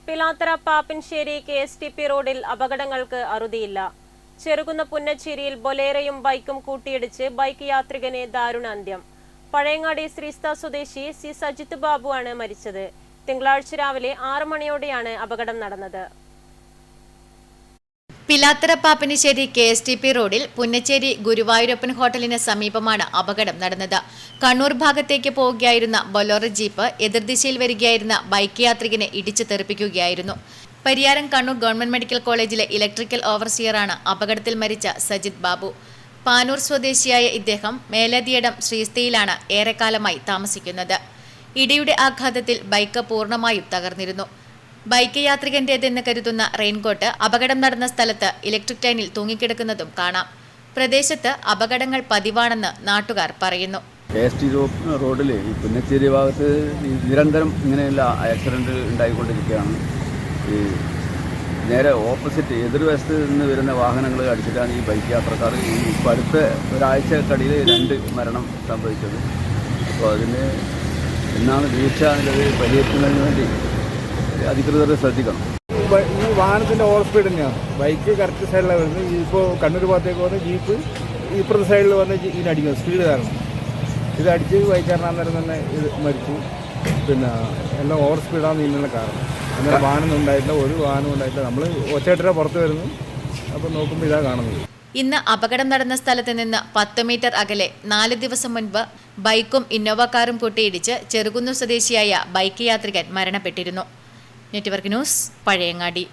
Pilathara Pappinisseri KSTP റോഡിൽ അപകടങ്ങൾക്ക് അറുതിയില്ല. ചെറുകുന്ന പുന്നച്ചേരിയിൽ ബൊലേറയും ബൈക്കും കൂട്ടിയിടിച്ച് ബൈക്ക് യാത്രികന് ദാരുണാന്ത്യം. പഴയങ്ങാടി ശ്രീസ്ത സ്വദേശി സി സജിത് ബാബു ആണ് മരിച്ചത്. തിങ്കളാഴ്ച രാവിലെ 6 മണിയോടെയാണ് അപകടം നടന്നത്. പിലാത്തറ പാപ്പനശ്ശേരി KSTP റോഡിൽ പുന്നച്ചേരി ഗുരുവായൂരപ്പൻ ഹോട്ടലിന് സമീപമാണ് അപകടം നടന്നത്. കണ്ണൂർ ഭാഗത്തേക്ക് പോവുകയായിരുന്ന ബൊലേറോ ജീപ്പ് എതിർദിശയിൽ വരികയായിരുന്ന ബൈക്ക് യാത്രികനെ ഇടിച്ചു തെറിപ്പിക്കുകയായിരുന്നു. പരിയാരം കണ്ണൂർ ഗവൺമെന്റ് മെഡിക്കൽ കോളേജിലെ ഇലക്ട്രിക്കൽ ഓവർസിയറാണ് അപകടത്തിൽ മരിച്ച സജിത് ബാബു. പാനൂർ സ്വദേശിയായ ഇദ്ദേഹം മേലതിയടം ശ്രീസ്തയിലാണ് ഏറെക്കാലമായി താമസിക്കുന്നത്. ഇടിയുടെ ആഘാതത്തിൽ ബൈക്ക് പൂർണ്ണമായും തകർന്നിരുന്നു. ബൈക്ക് യാത്രികന്റേതെന്ന് കരുതുന്ന റെയിൻകോട്ട് അപകടം നടന്ന സ്ഥലത്ത് ഇലക്ട്രിക് ലൈനിൽ തൂങ്ങിക്കിടക്കുന്നതും കാണാം. പ്രദേശത്ത് അപകടങ്ങൾ പതിവാണെന്ന് നാട്ടുകാർ പറയുന്നു. KSTP റോഡിൽ ഈ പുന്നച്ചേരി ഭാഗത്ത് നിരന്തരം ഇങ്ങനെയുള്ള ആക്സിഡന്റ് ഉണ്ടായിക്കൊണ്ടിരിക്കുകയാണ്. ഈ നേരെ ഓപ്പോസിറ്റ് എതിർവശത്ത് നിന്ന് വരുന്ന വാഹനങ്ങൾ അടിച്ചിട്ടാണ് ഈ ബൈക്ക് യാത്രക്കാർ ഇപ്പോൾ അടുത്ത ഒരാഴ്ചക്കടിയിൽ 2 മരണം സംഭവിച്ചത്. അപ്പോൾ അതിന് എന്നാണ് വീഴ്ച എന്നുള്ളത് പരിഹരിക്കുന്നതിന് വേണ്ടി അധികൃതർ ശ്രദ്ധിക്കണം. ഈ വാഹനത്തിൻ്റെ ഓവർ സ്പീഡ് തന്നെയാണ്. ബൈക്ക് കറക്റ്റ് സൈഡിലാണ് വരുന്നത്. ഇപ്പോൾ കണ്ണൂർ ഭാഗത്തേക്ക് വന്ന് ജീപ്പ് ഇപ്പുറത്തെ സൈഡിൽ വന്ന് ഇതിനടിക്കുന്നത് സ്പീഡ് കാരണം ഇതടിച്ച് ബൈക്കാരനാന്നേരം തന്നെ ഇത് മരിച്ചു. പിന്നെ എല്ലാം ഓവർ സ്പീഡാണ് ഇതിനുള്ള കാരണം. അങ്ങനെ വാഹനം ഉണ്ടായിട്ടില്ല, ഒരു വാഹനം ഉണ്ടായിട്ടില്ല. നമ്മൾ ഒറ്റയിട്ടര പുറത്ത് വരുന്നു. അപ്പോൾ നോക്കുമ്പോൾ ഇതാ കാണുന്നത്. ഇന്ന് അപകടം നടന്ന സ്ഥലത്ത് നിന്ന് 10 മീറ്റർ അകലെ 4 ദിവസം മുൻപ് ബൈക്കും ഇന്നോവ കാറും കൂട്ടിയിടിച്ച് ചെറുകുന്നു സ്വദേശിയായ ബൈക്ക് യാത്രികൻ മരണപ്പെട്ടിരുന്നു. Network news, Pazhayangadi.